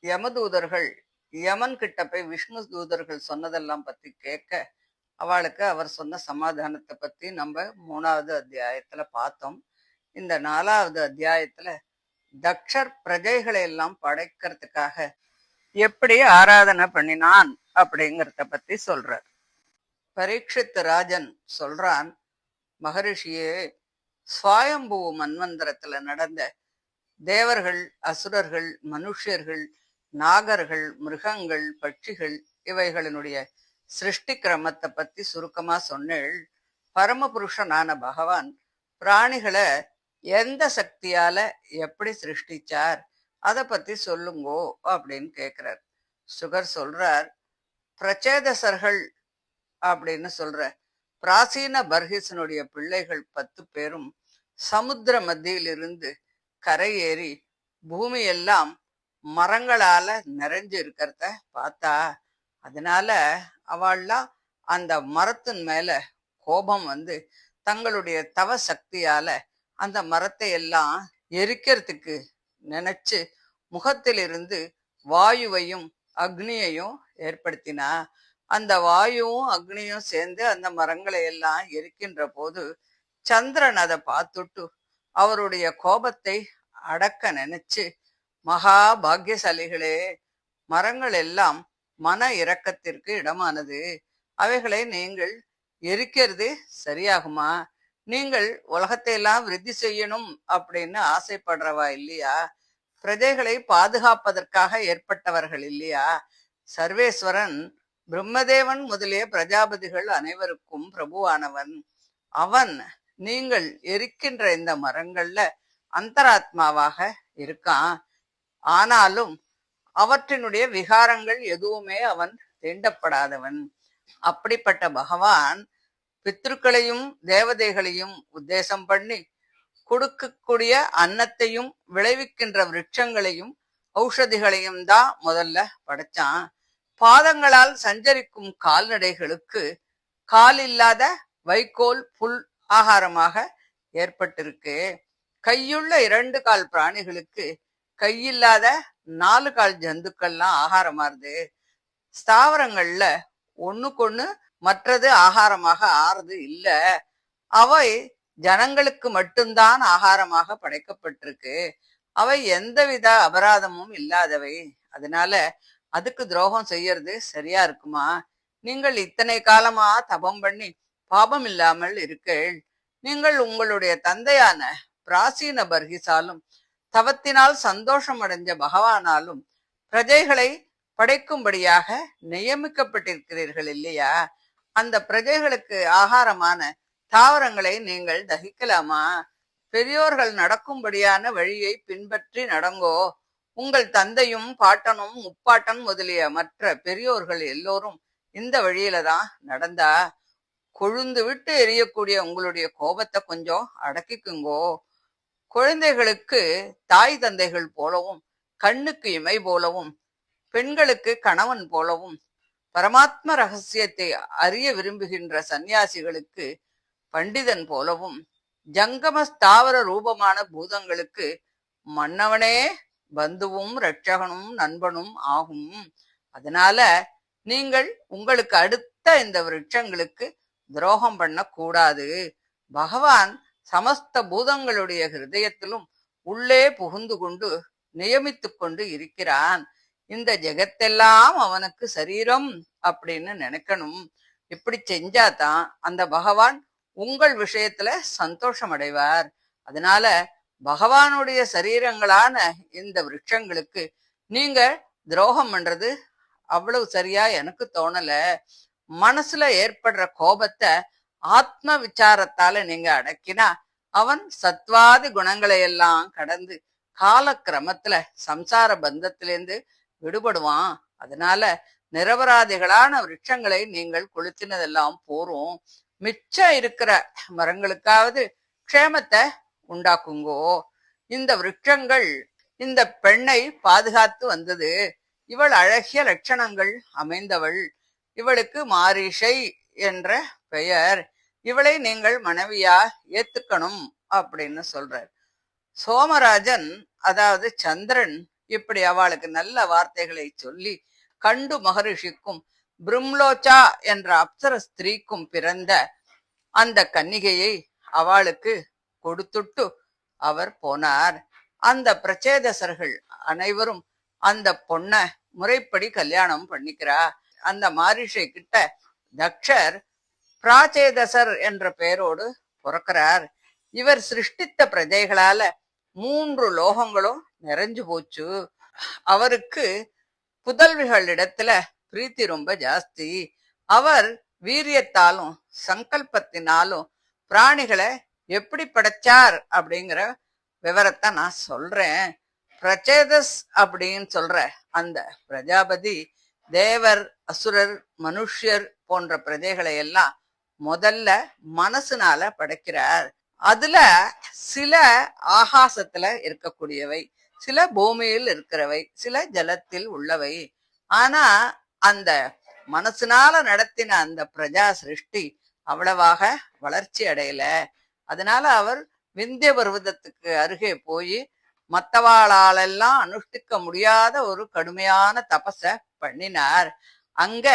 யமதூதர்கள் யமன் கிட்ட போய் விஷ்ணு தூதர்கள் சொன்னதெல்லாம் பத்தி கேட்க, அவளுக்கு அவர் சொன்ன சமாதானத்தை பத்தி நம்ம 3வது அத்தியாயத்துல பார்த்தோம். இந்த 4வது அத்தியாயத்துல தக்ஷர் பிரஜைகளை எல்லாம் படைக்கிறதுக்காக எப்படி ஆராதனை பண்ணினான் அப்படிங்கிறத பத்தி சொல்றார். பரீட்சித் ராஜன் சொல்றான், மகரிஷியே, ஸ்வயம்பூ மன்வந்தரத்துல நடந்த தேவர்கள், அசுரர்கள், மனுஷர்கள், நாகர்கள், மிருகங்கள், பட்சிகள் இவைகளினுடைய சிருஷ்டி கிரமத்தை பத்தி சுருக்கமா சொன்னேள். பரமபுருஷனான பகவான் பிராணிகளை எந்த சக்தியால எப்படி சிருஷ்டிச்சார் அதை பத்தி சொல்லுங்கோ அப்படின்னு கேட்கிறார். சுகர் சொல்றார், பிரச்சேதசர்கள் அப்படின்னு சொல்ற பிராசீன பர்ஹிசனுடைய பிள்ளைகள் 10 பேரும் சமுத்திர மத்தியிலிருந்து கரையேறி பூமி எல்லாம் மரங்களால நிறைஞ்சு இருக்கிறத பார்த்தா, அதனால அவள்லாம் அந்த மரத்தின் மேல கோபம் வந்து தங்களுடைய தவ சக்தியால அந்த மரத்தை எல்லாம் எரிக்கிறதுக்கு நினைச்சு முகத்திலிருந்து வாயுவையும் அக்னியையும் ஏற்படுத்தினா. அந்த வாயுவும் அக்னியும் சேர்ந்து அந்த மரங்களை எல்லாம் எரிக்கின்ற போது சந்திரன் அதை பார்த்துட்டு அவருடைய கோபத்தை அடக்க நினைச்சு, மகா பாக்கியசாலிகளே, மரங்கள் எல்லாம் மன இரக்கத்திற்கு இடமானது, அவைகளை நீங்கள் எரிக்கிறது சரியாகுமா? நீங்கள் உலகத்தை எல்லாம் விருத்தி செய்யணும் அப்படின்னு ஆசைப்படுறவா இல்லையா? பிரஜைகளை பாதுகாப்பதற்காக ஏற்பட்டவர்கள் இல்லையா? சர்வேஸ்வரன் பிரம்மதேவன் முதலிய பிரஜாபதிகள் அனைவருக்கும் பிரபுவானவன் அவன். நீங்கள் எரிக்கின்ற இந்த மரங்கள்ல அந்தராத்மாவாக இருக்கான். ஆனாலும் அவற்றினுடைய விகாரங்கள் எதுவுமே அவன் தீண்டப்படாதவன். அப்படிப்பட்ட பகவான் பித்ருக்களையும் தேவதைகளையும் உத்தேசம் பண்ணி கொடுக்கக்கூடிய அன்னத்தையும் விளைவிக்கின்ற விருட்சங்களையும் ஔஷதிகளையும் தான் முதல்ல படைச்சான். பாதங்களால் சஞ்சரிக்கும் கால்நடைகளுக்கு கால் இல்லாத வைக்கோல் புல் ஆகாரமாக ஏற்பட்டிருக்கு. கையுள்ள 2 கால் பிராணிகளுக்கு கையில்லாத 4 கால் ஜந்துக்கள்லாம் ஆகாரமாறுது. ஸ்தாவரங்கள்ல ஒண்ணுக்கொண்ணு மற்றது ஆகாரமாக ஆறுது இல்ல. அவை ஜனங்களுக்கு மட்டும்தான் ஆகாரமாக படைக்கப்பட்டிருக்கு. அவை எந்தவித அபராதமும் இல்லாதவை. அதனால அதுக்கு துரோகம் செய்யறது சரியா இருக்குமா? நீங்கள் இத்தனை காலமா தபம் பண்ணி பாபம் இல்லாமல் இருக்கீள். நீங்கள் உங்களுடைய தந்தையான பிராசீன பர்ஹிசாலும் தவத்தினால் சந்தோஷம் அடைஞ்ச பகவானாலும் பிரஜைகளை படைக்கும்படியாக நியமிக்கப்பட்டிருக்கிறீர்கள் இல்லையா? அந்த பிரஜைகளுக்கு ஆகாரமான தாவரங்களை நீங்கள் தகிக்கலாமா? பெரியோர்கள் நடக்கும்படியான வழியை பின்பற்றி நடங்கோ. உங்கள் தந்தையும் பாட்டனும் முப்பாட்டன் முதலிய மற்ற பெரியோர்கள் எல்லோரும் இந்த வழியில தான் நடந்தா. கொழுந்து விட்டு எரியக்கூடிய உங்களுடைய கோபத்தை கொஞ்சம் அடக்கிக்குங்கோ. குழந்தைகளுக்கு தாய் தந்தைகள் போலவும், கண்ணுக்கு இமை போலவும், பெண்களுக்கு கணவன் போலவும், பரமாத்ம ரகசியத்தை அறிய விரும்புகின்ற சந்நியாசிகளுக்கு பண்டிதன் போலவும், ஜங்கம ஸ்தாவர ரூபமான பூதங்களுக்கு மன்னவனே பந்துவும் இரட்சகனும் நண்பனும் ஆகும். அதனால நீங்கள் உங்களுக்கு அடுத்த இந்த விருட்சங்களுக்கு துரோகம் பண்ண கூடாது. பகவான் சமஸ்த பூதங்களுடைய ஹிருதயத்திலும் உள்ளே புகுந்து கொண்டு நியமித்து கொண்டு இருக்கிறான். இந்த ஜெகத்தெல்லாம் அவனுக்கு சரீரம் அப்படின்னு நினைக்கணும். இப்படி செஞ்சாதான் அந்த பகவான் உங்கள் விஷயத்துல சந்தோஷம் அடைவார். அதனால பகவானுடைய சரீரங்களான இந்த விருட்சங்களுக்கு நீங்க துரோகம் பண்றது அவ்வளவு சரியா எனக்கு தோணல. மனசுல ஏற்படுற கோபத்தை ஆத்ம விசாரத்தால நீங்க அடக்கினா அவன் சத்வாதி குணங்களை எல்லாம் கடந்து காலக்கிரமத்துல சம்சார பந்தத்திலேருந்து விடுபடுவான். அதனால நிரபராதிகளான விருட்சங்களை நீங்கள் கொளுத்தினதெல்லாம் போரும். மிச்சம் இருக்கிற மரங்களுக்காவது க்ஷேமத்தை உண்டாக்குங்கோ. இந்த விருட்சங்கள் இந்த பெண்ணை பாதுகாத்து வந்தது. இவள் அழகிய லட்சணங்கள் அமைந்தவள். இவளுக்கு மாரிஷை என்ற பெயர். இவளை நீங்கள் மனைவியா ஏத்துக்கணும் அப்படின்னு சொல்றார். சோமராஜன், அதாவது சந்திரன், இப்படி அவளுக்கு நல்ல வார்த்தைகளை சொல்லி கண்டு மகரிஷிக்கும் பிரும்லோச்சா என்ற அப்சர ஸ்திரீக்கும் பிறந்த அந்த கன்னிகையை அவளுக்கு கொடுத்துட்டு அவர் போனார். அந்த பிரச்சேதசர்கள் அனைவரும் அந்த பொண்ண முறைப்படி கல்யாணம் பண்ணிக்கிறா. அந்த மாரிஷை கிட்ட தக்ஷர் பிராச்சேதசர் என்ற பெயரோடு பிறக்கிறார். இவர் சிருஷ்டித்த பிரஜைகளால 3 லோகங்களும் நிறைஞ்சு போச்சு. அவருக்கு புதல்விகளிடத்துல பிரீத்தி ரொம்ப ஜாஸ்தி. அவர் வீரியத்தாலும் சங்கல்பத்தினாலும் பிராணிகளை எப்படி படைச்சார் அப்படிங்கிற விவரத்தை நான் சொல்றேன். பிரச்சேதஸ் அப்படின்னு சொல்ற அந்த பிரஜாபதி தேவர், அசுரர், மனுஷ்யர் போன்ற பிரஜைகளை எல்லாம் முதல்ல மனசுனால படைக்கிறார். அதுல சில ஆகாசத்துல இருக்கக்கூடியவை, சில பூமியில் இருக்கிறவை, சில ஜலத்தில் உள்ளவை. ஆனா அந்த மனசுனால நடத்தின அந்த பிரஜா சிருஷ்டி அவ்வளவாக வளர்ச்சி அடையல. அதனால அவர் விந்திய பர்வதத்துக்கு அருகே போய் மத்தவாளாலெல்லாம் அனுஷ்டிக்க முடியாத ஒரு கடுமையான தபச பண்ணினார். அங்க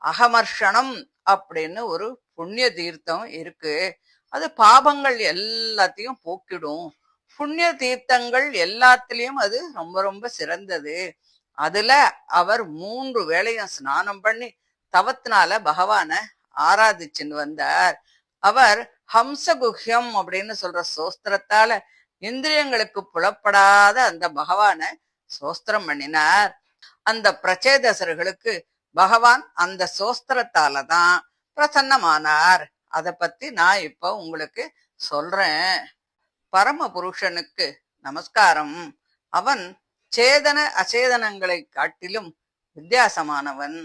அகமர்ஷனம் அப்படின்னு ஒரு புண்ணிய தீர்த்தம் இருக்கு. அது பாபங்கள் எல்லாத்தையும் போக்கிடும். புண்ணிய தீர்த்தங்கள் எல்லாத்திலையும் அது ரொம்ப ரொம்ப சிறந்தது. அதுல அவர் 3 வேளையும் ஸ்நானம் பண்ணி தவத்தினால பகவான ஆராதிச்சுன்னு வந்தார். அவர் ஹம்சகுஹ்யம் அப்படின்னு சொல்ற சோஸ்திரத்தால இந்திரியங்களுக்கு புலப்படாத அந்த பகவான சோஸ்திரம் பண்ணினார். அந்த பிரச்சேதசர்களுக்கு பகவான் அந்த சோஸ்திரத்தாலதான் பிரசன்னமானார். அதை பத்தி நான் இப்ப உங்களுக்கு சொல்றேன். பரம புருஷனுக்கு நமஸ்காரம். அவன் சேதன அச்சேதனங்களை காட்டிலும் வித்தியாசமானவன்.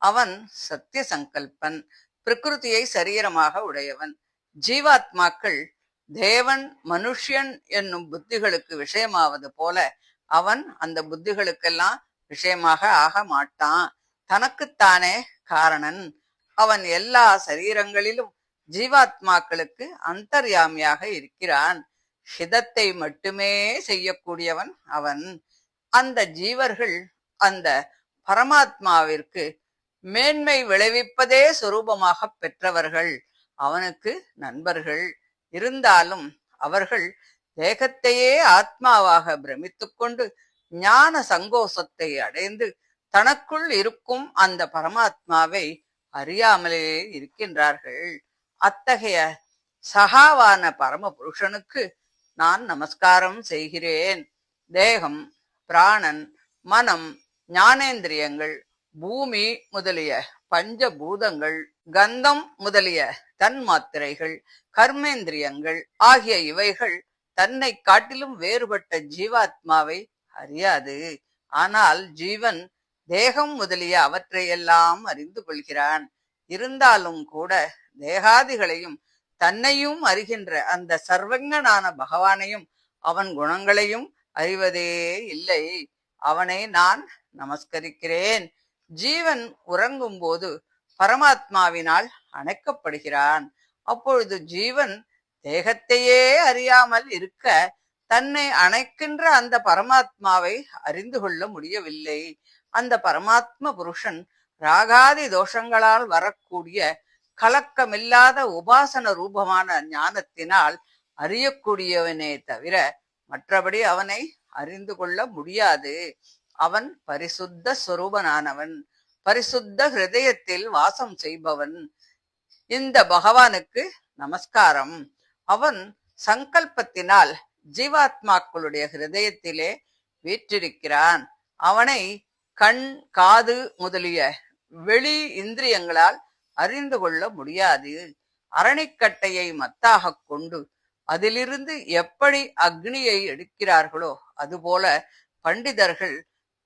அவன் சத்திய சங்கல்பன், பிரகிருதியை சரீரமாக உடையவன். ஜீவாத்மாக்கள் தேவன், மனுஷ்யன் என்னும் புத்திகளுக்கு விஷயமாவது போல அவன் அந்த புத்திகளுக்கெல்லாம் விஷயமாக ஆக மாட்டான். தனக்குத்தானே காரணன். அவன் எல்லா சரீரங்களிலும் ஜீவாத்மாக்களுக்கு அந்தர்யாமியாக இருக்கிறான். ஹிதத்தை மட்டுமே செய்யக்கூடியவன் அவன். அந்த ஜீவர்கள் அந்த பரமாத்மாவிற்கு மேன்மை விளைவிப்பதே சொரூபமாக பெற்றவர்கள். அவனுக்கு நண்பர்கள். இருந்தாலும் அவர்கள் தேகத்தையே ஆத்மாவாக பிரமித்துக் கொண்டு ஞான சங்கோசத்தை அடைந்து தனக்குள் இருக்கும் அந்த பரமாத்மாவை அறியாமலே இருக்கின்றார்கள். அத்தகைய சகாவான பரம புருஷனுக்கு நான் நமஸ்காரம் செய்கிறேன். தேகம், பிராணன், மனம், ஞானேந்திரியங்கள், பூமி முதலிய பஞ்சபூதங்கள், கந்தம் முதலிய தன்மாத்திரைகள், கர்மேந்திரியங்கள் ஆகிய இவைகள் தன்னை காட்டிலும் வேறுபட்ட ஜீவாத்மாவை அறியாது. ஆனால் ஜீவன் தேகம் முதலிய அவற்றையெல்லாம் அறிந்து கொள்கிறான். இருந்தாலும் கூட தேகாதிகளையும் தன்னையும் அறிகின்ற அந்த சர்வஞனான பகவானையும் அவன் குணங்களையும் அறிவதே இல்லை. அவனை நான் நமஸ்கரிக்கிறேன். ஜீவன் உறங்கும் போது பரமாத்மாவினால் அணைக்கப்படுகிறான். அப்பொழுது ஜீவன் தேகத்தையே அறியாமல் இருக்க தன்னை அணைக்கின்ற அந்த பரமாத்மாவை அறிந்து கொள்ள முடியவில்லை. அந்த பரமாத்ம புருஷன் ராகாதி தோஷங்களால் வரக்கூடிய கலக்கமில்லாத உபாசன ரூபமான ஞானத்தினால் அறியக்கூடியவனே தவிர மற்றபடி அவனை அறிந்து கொள்ள முடியாது. அவன் பரிசுத்த சொரூபனானவன், பரிசுத்த ஹிருதயத்தில் வாசம் செய்பவன். இந்த பகவானுக்கு நமஸ்காரம். அவன் சங்கல்பத்தினால் ஜீவாத்மாக்களுடைய ஹிருதயத்திலே வீற்றிருக்கிறான். அவனை கண், காது முதலிய வெளி இந்திரியங்களால் அறிந்து கொள்ள முடியாது. அரணிக்கட்டையை மத்தாக கொண்டு அதிலிருந்து எப்படி அக்னியை எடுக்கிறார்களோ அதுபோல பண்டிதர்கள்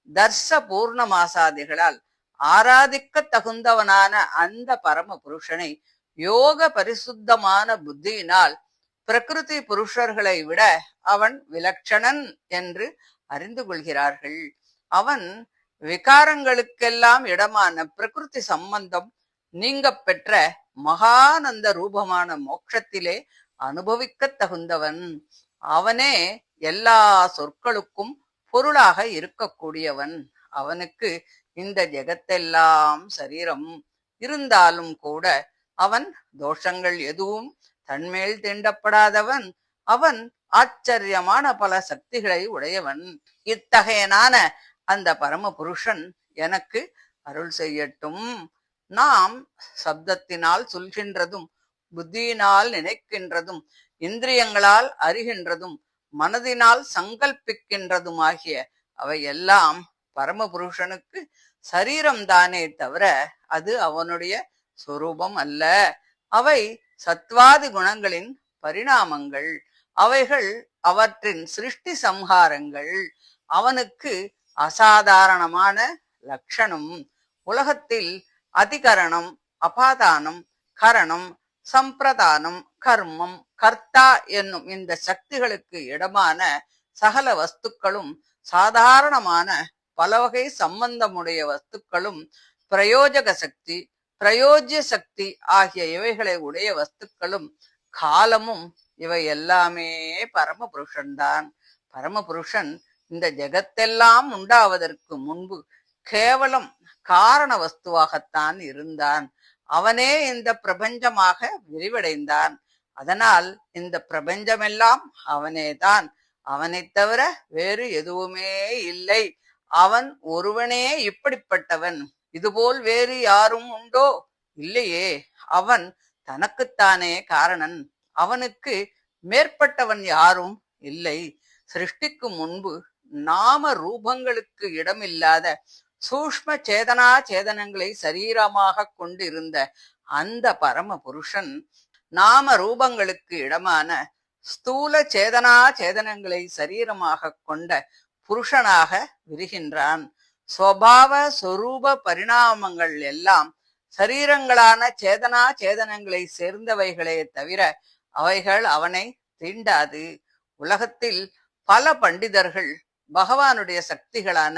தர்ச பூர்ணமாசாதிகளால் ஆராதிக்க தகுந்தவனான அந்த பரம புருஷனை யோக பரிசுத்தமான புத்தியினால் பிரகிருதி புருஷர்களை விட அவன் விலட்சணன் என்று அறிந்து கொள்கிறார்கள். அவன் விகாரங்களுக்கெல்லாம் இடமான பிரகிருதி சம்பந்தம் நீங்க பெற்ற மகானந்த ரூபமான மோட்சத்திலே அனுபவிக்க தகுந்தவன். அவனே எல்லா சொற்களுக்கும் பொருளாக இருக்கக்கூடியவன். அவனுக்கு இந்த ஜெகத்தெல்லாம் சரீரம் இருந்தாலும் கூட அவன் தோஷங்கள் எதுவும் தன்மேல் தீண்டப்படாதவன். அவன் ஆச்சரியமான பல சக்திகளை உடையவன். இத்தகையனான அந்த பரம புருஷன் எனக்கு அருள் செய்யட்டும். நாம் சப்தத்தினால் சொல்கின்றதும், புத்தியினால் நினைக்கின்றதும், இந்திரியங்களால் அறிகின்றதும், மனதினால் சங்கல்பிக்கின்றதுமாகிய அவை எல்லாம் பரமபுருஷனுக்கு சரீரம்தானே தவிர அது அவனுடைய சொரூபம் அல்ல. அவை சத்வாதி குணங்களின் பரிணாமங்கள். அவைகள் அவற்றின் சிருஷ்டி சம்ஹாரங்கள். அவனுக்கு அசாதாரணமான லட்சணம். உலகத்தில் அதிகரணம், அபாதானம், கரணம், சம்பிரதானம், கர்மம், கர்த்தா என்னும் இந்த சக்திகளுக்கு இடமான சகல வஸ்துக்களும், சாதாரணமான பலவகை சம்பந்தமுடைய வஸ்துக்களும், பிரயோஜக சக்தி, பிரயோஜ்ய சக்தி ஆகிய இவைகளை உடைய வஸ்துக்களும், காலமும், இவை எல்லாமே பரமபுருஷன்தான். பரமபுருஷன் இந்த ஜெகத்தெல்லாம் உண்டாவதற்கு முன்பு கேவலம் காரண வஸ்துவாகத்தான் இருந்தான். அவனே இந்த பிரபஞ்சமாக விரிவடைந்தான். அதனால் இந்த பிரபஞ்சமெல்லாம் அவனேதான். அவனைத் தவிர வேறு எதுவுமே இல்லை. அவன் ஒருவனே இப்படிப்பட்டவன். இதுபோல் வேறு யாரும் உண்டோ? இல்லையே. அவன் தனக்குத்தானே காரணன். அவனுக்கு மேற்பட்டவன் யாரும் இல்லை. சிருஷ்டிக்கு முன்பு நாம ரூபங்களுக்கு இடமில்லாத சூஷ்ம சேதனா சேதனங்களை சரீரமாக கொண்டிருந்த அந்த பரம புருஷன் நாம ரூபங்களுக்கு இடமான ஸ்தூல சேதனா சேதனங்களை சரீரமாக கொண்ட புருஷனாக விரிகின்றான். ஸ்வபாவ சொரூப பரிணாமங்கள் எல்லாம் சரீரங்களான சேதனா சேதனங்களை சேர்ந்தவைகளே தவிர அவைகள் அவனை தீண்டாது. உலகத்தில் பல பண்டிதர்கள் பகவானுடைய சக்திகளான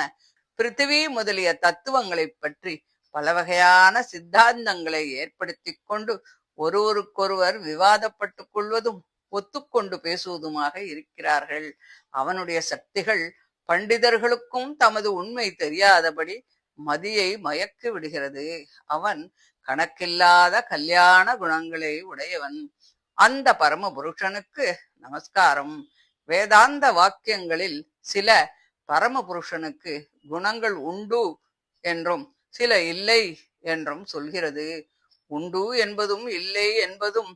பிருத்திவி முதலிய தத்துவங்களை பற்றி பல வகையான சித்தாந்தங்களை ஏற்படுத்தி கொண்டு ஒருவருக்கொருவர் விவாதப்பட்டுக் கொள்வதும் ஒத்துக்கொண்டு பேசுவதுமாக இருக்கிறார்கள். அவனுடைய சக்திகள் பண்டிதர்களுக்கும் தமது உண்மை தெரியாதபடி மதியை மயக்கி விடுகிறது. அவன் கணக்கில்லாத கல்யாண குணங்களை உடையவன். அந்த பரம புருஷனுக்கு நமஸ்காரம். வேதாந்த வாக்கியங்களில் சில பரமபுருஷனுக்கு குணங்கள் உண்டு என்றும் சில இல்லை என்றும் சொல்கிறது. உண்டு என்பதும் இல்லை என்பதும்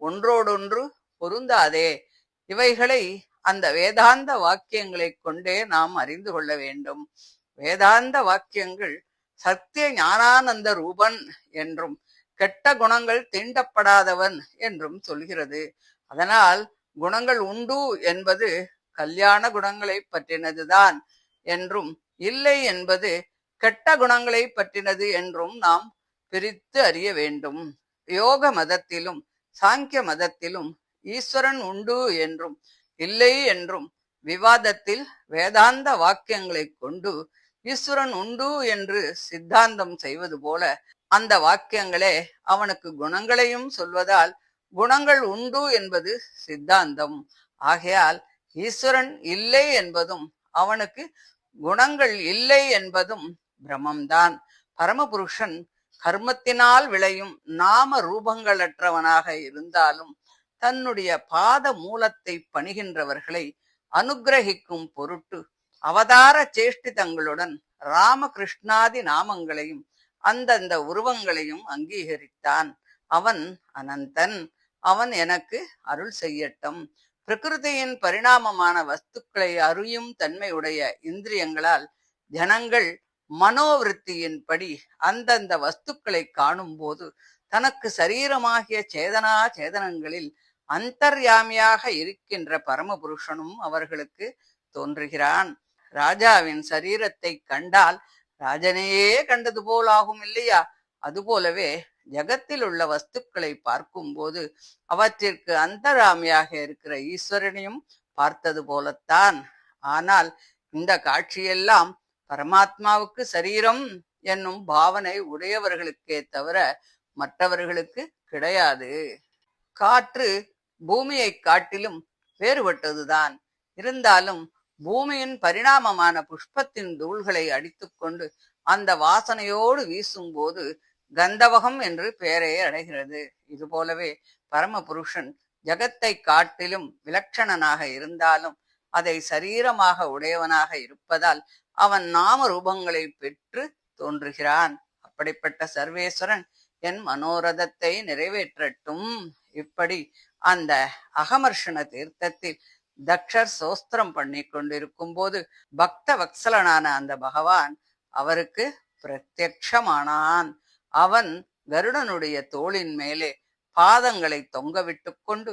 ஒன்றோடொன்று பொருந்தாதே. இவைகளை அந்த வேதாந்த வாக்கியங்களை கொண்டே நாம் அறிந்து கொள்ள வேண்டும். வேதாந்த வாக்கியங்கள் சத்திய ஞானானந்த ரூபன் என்றும் கெட்ட குணங்கள் தீண்டப்படாதவன் என்றும் சொல்கிறது. அதனால் குணங்கள் உண்டு என்பது கல்யாண குணங்களை பற்றினதுதான் என்றும், இல்லை என்பது கெட்ட குணங்களை பற்றினது என்றும் நாம் பிரித்து அறிய வேண்டும். யோக மதத்திலும் சாங்கிய மதத்திலும் ஈஸ்வரன் உண்டு என்றும் இல்லை என்றும் விவாதத்தில் வேதாந்த வாக்கியங்களை கொண்டு ஈஸ்வரன் உண்டு என்று சித்தாந்தம் செய்வது போல அந்த வாக்கியங்களே அவனுக்கு குணங்களையும் சொல்வதால் குணங்கள் உண்டு என்பது சித்தாந்தம். ஆகையால் ஈஸ்வரன் இல்லை என்பதும் அவனுக்கு குணங்கள் இல்லை என்பதும் பிரமம்தான். பரமபுருஷன் கர்மத்தினால் விளையும் நாம ரூபங்களற்றவனாக இருந்தாலும் தன்னுடைய பாத மூலத்தை பணிகின்றவர்களை அனுக்கிரகிக்கும் பொருட்டு அவதார சேஷ்டிதங்களுடன் ராமகிருஷ்ணாதி நாமங்களையும் அந்தந்த உருவங்களையும் அங்கீகரித்தான். அவன் அனந்தன். அவன் எனக்கு அருள் செய்யட்டும். பிரகிருதியின் பரிணாமமான வஸ்துக்களை அறியும் தன்மையுடைய இந்திரியங்களால் ஜனங்கள் மனோவிருத்தியின்படி அந்தந்த வஸ்துக்களை காணும் போது தனக்கு சரீரமாகிய சேதனா சேதனங்களில் அந்தர்யாமியாக இருக்கின்ற பரமபுருஷனும் அவர்களுக்கு தோன்றுகிறான். ராஜாவின் சரீரத்தை கண்டால் ராஜனையே கண்டது போலாகும் இல்லையா? அதுபோலவே ஜகத்தில் உள்ள வஸ்துக்களை பார்க்கும் போது அவற்றிற்கு அந்தராமியாக இருக்கிற ஈஸ்வரனையும் பார்த்தது போலத்தான். ஆனால் இந்த காட்சியெல்லாம் பரமாத்மாவுக்கு சரீரம் என்னும் பாவனை உடையவர்களுக்கே தவிர மற்றவர்களுக்கு கிடையாது. காற்று பூமியை காட்டிலும் வேறுபட்டதுதான். இருந்தாலும் பூமியின் பரிணாமமான புஷ்பத்தின் தூள்களை அடித்துக்கொண்டு அந்த வாசனையோடு வீசும்போது கந்தவகம் என்று பெயரை அடைகிறது. இதுபோலவே பரமபுருஷன் ஜகத்தை காட்டிலும் விலட்சணனாக இருந்தாலும் அதை சரீரமாக உடையவனாக இருப்பதால் அவன் நாம ரூபங்களை பெற்று தோன்றுகிறான். அப்படிப்பட்ட சர்வேஸ்வரன் என் மனோரதத்தை நிறைவேற்றட்டும். இப்படி அந்த அகமர்ஷண தீர்த்தத்தில் தக்ஷர் சோஸ்திரம் பண்ணி கொண்டிருக்கும் போது பக்த வத்சலனான அந்த பகவான் அவருக்கு பிரத்யக்ஷமானான். அவன் கருடனுடைய தோளின் மேலே பாதங்களை தொங்கவிட்டு கொண்டு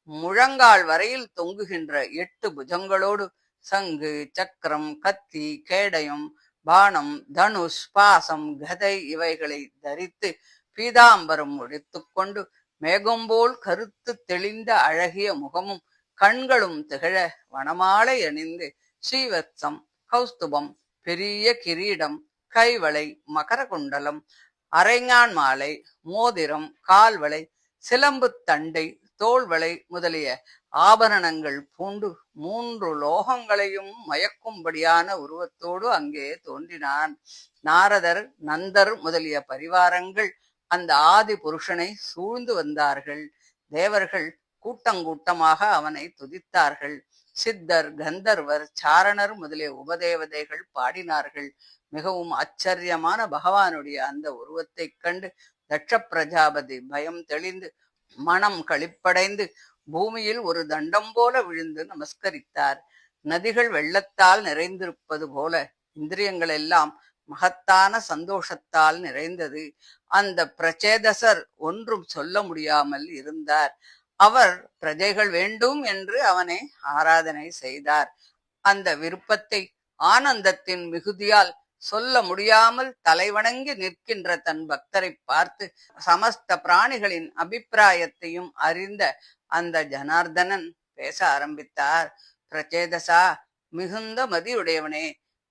முழங்கால் வரையில் தொங்குகின்ற 8 புஜங்களோடு சங்கு, சக்கரம், கத்தி, கேடயம், பாணம், தனுஷ், பாசம், கதை இவைகளை தரித்து பீதாம்பரம் உடைத்துக்கொண்டு மேகம்போல் கருத்து தெளிந்த அழகிய முகமும் கண்களும் திகழ வனமாலை அணிந்து ஸ்ரீவத்சம், கௌஸ்துபம், பெரிய கிரீடம், கைவளை, மகர குண்டலம், அரைஞான் மாலை, மோதிரம், கால்வளை, சிலம்பு தண்டை, தோள்வளை முதலிய ஆபரணங்கள் பூண்டு 3 லோகங்களையும் மயக்கும்படியான உருவத்தோடு அங்கே தோன்றினான். நாரதர், நந்தர் முதலிய பரிவாரங்கள் அந்த ஆதி புருஷனை சூழ்ந்து வந்தார்கள். தேவர்கள் கூட்டங்கூட்டமாக அவனை துதித்தார்கள். சித்தர், கந்தர்வர், சாரணர் முதலிய உபதேவதைகள் பாடினார்கள். மிகவும் ஆச்சரியமான பகவானுடைய அந்த உருவத்தை கண்டு தட்ச பிரஜாபதி பயம் தெளிந்து மனம் களிப்படைந்து பூமியில் ஒரு தண்டம் போல விழுந்து நமஸ்கரித்தார். நதிகள் வெள்ளத்தால் நிறைந்திருப்பது போல இந்திரியங்கள் எல்லாம் மகத்தான சந்தோஷத்தால் நிறைந்தது. அந்த பிரச்சேதசர் ஒன்றும் சொல்ல முடியாமல் இருந்தார். அவர் பிரஜைகள் வேண்டும் என்று அவனை ஆராதனை செய்தார். அந்த விருப்பத்தை ஆனந்தத்தின் மிகுதியால் சொல்ல முடியாமல் தலைவணங்கி நிற்கின்ற தன் பக்தரை பார்த்து சமஸ்த பிராணிகளின் அபிப்பிராயத்தையும் அறிந்த அந்த ஜனார்தனன் பேச ஆரம்பித்தார். பிரச்சேதசா, மிகுந்த மதியுடையவனே,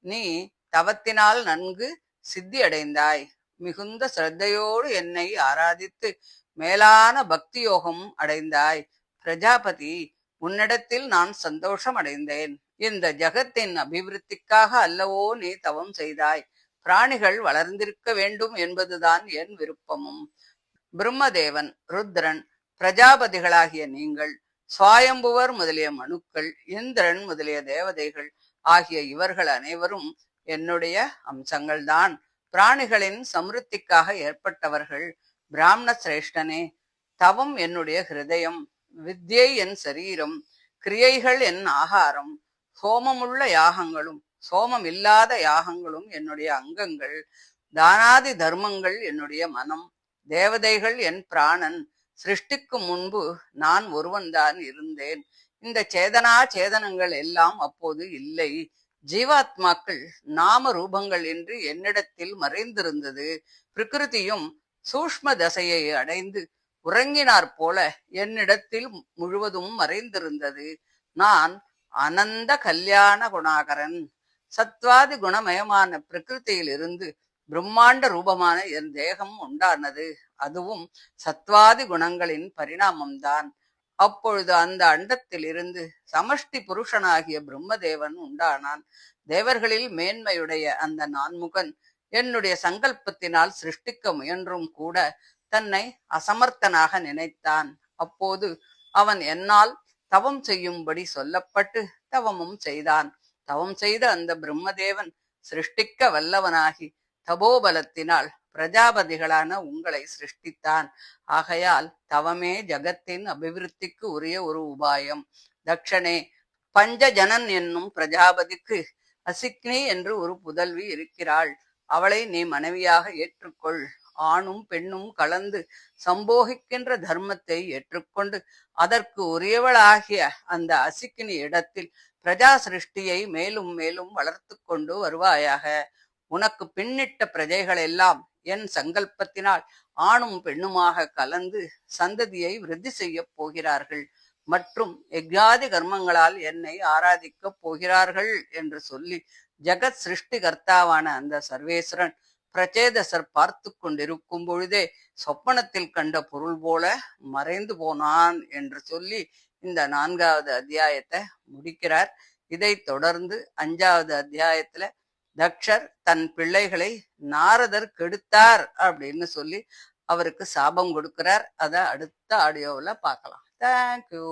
நீ தவத்தினால் நன்கு சித்தி அடைந்தாய். மிகுந்த சிரத்தையோடு என்னை ஆராதித்து மேலான பக்தி யோகம் அடைந்தாய். பிரஜாபதி, உன்னிடத்தில் நான் சந்தோஷம் அடைந்தேன். இந்த ஜகத்தின் அபிவிருத்திக்காக அல்லவோ நீ தவம் செய்தாய். பிராணிகள் வளர்ந்திருக்க வேண்டும் என்பதுதான் என் விருப்பமும். பிரம்மதேவன், ருத்ரன், பிரஜாபதிகளாகிய நீங்கள், சுவாயம்புவர் முதலிய மனுக்கள், இந்திரன் முதலிய தேவதைகள் ஆகிய இவர்கள் அனைவரும் என்னுடைய அம்சங்கள்தான். பிராணிகளின் சம்ருத்திக்காக ஏற்பட்டவர்கள். பிராமண சிரேஷ்டனே, தவம் என்னுடைய ஹிருதயம், வித்யை என் சரீரம், கிரியைகள் என் ஆகாரம், சோமமுள்ள யாகங்களும் சோமம் இல்லாத யாகங்களும் என்னுடைய அங்கங்கள், தானாதி தர்மங்கள் என்னுடைய மனம், தேவதைகள் என் பிராணன். சிருஷ்டிக்கு முன்பு நான் ஒருவன்தான் இருந்தேன். இந்த சேதனா சேதனங்கள் எல்லாம் அப்போது இல்லை. ஜீவாத்மாக்கள் நாம ரூபங்கள் என்று என்னிடத்தில் மறைந்திருந்தது. பிரகிருதியும் சூஷ்ம தசையை அடைந்து உறங்கினார் போல என்னிடத்தில் முழுவதும் மறைந்திருந்தது. நான் அனந்த கல்யாண குணாகரன். சத்வாதி குணமயமான பிரகிருதியில் இருந்து பிரம்மாண்ட ரூபமான என் தேகம் உண்டானது. அதுவும் சத்வாதி குணங்களின் பரிணாமம்தான். அப்பொழுது அந்த அண்டத்தில் இருந்து சமஷ்டி புருஷனாகிய பிரம்மதேவன் உண்டானான். தேவர்களில் மேன்மையுடைய அந்த நான்முகன் என்னுடைய சங்கல்பத்தினால் சிருஷ்டிக்க முயன்றும் கூட தன்னை அசமர்த்தனாக நினைத்தான். அப்போது அவன் என்னால் தவம் செய்யும்படி சொல்லப்பட்டு தவமும் செய்தான். தவம் செய்த அந்த பிரம்மதேவன் சிருஷ்டிக்க வல்லவனாகி தபோபலத்தினால் பிரஜாபதிகளான உங்களை சிருஷ்டித்தான். ஆகையால் தவமே ஜகத்தின் அபிவிருத்திக்கு உரிய ஒரு உபாயம். தக்ஷனே, பஞ்சஜனன் என்னும் பிரஜாபதிக்கு அசிக்னி என்று ஒரு புதல்வி இருக்கிறாள். அவளை நீ மனைவியாக ஏற்றுக்கொள். ஆணும் பெண்ணும் கலந்து சம்போகிக்கின்ற தர்மத்தை ஏற்றுக்கொண்டு அதற்கு உரியவளாகிய அந்த அசிக்கினி இடத்தில் பிரஜா சிருஷ்டியை மேலும் மேலும் வளர்த்து கொண்டு வருவாயாக. உனக்கு பின்னிட்ட பிரஜைகள் எல்லாம் என் சங்கல்பத்தினால் ஆணும் பெண்ணுமாக கலந்து சந்ததியை விருத்தி செய்ய போகிறார்கள் மற்றும் யஜ்ஞாதி கர்மங்களால் என்னை ஆராதிக்கப் போகிறார்கள் என்று சொல்லி ஜெகத் சிருஷ்டிகர்த்தாவான அந்த சர்வேஸ்வரன் பிரச்சேதசர் பார்த்து கொண்டிருக்கும் பொழுதே சொப்பனத்தில் கண்ட பொருள் போல மறைந்து போனான் என்று சொல்லி இந்த 4வது அத்தியாயத்தை முடிக்கிறார். இதை தொடர்ந்து 5வது அத்தியாயத்துல தக்ஷர் தன் பிள்ளைகளை நாரதர் கெடுத்தார் அப்படின்னு சொல்லி அவருக்கு சாபம் கொடுக்கிறார். அதை அடுத்த ஆடியோவில் பார்க்கலாம். தேங்க்யூ.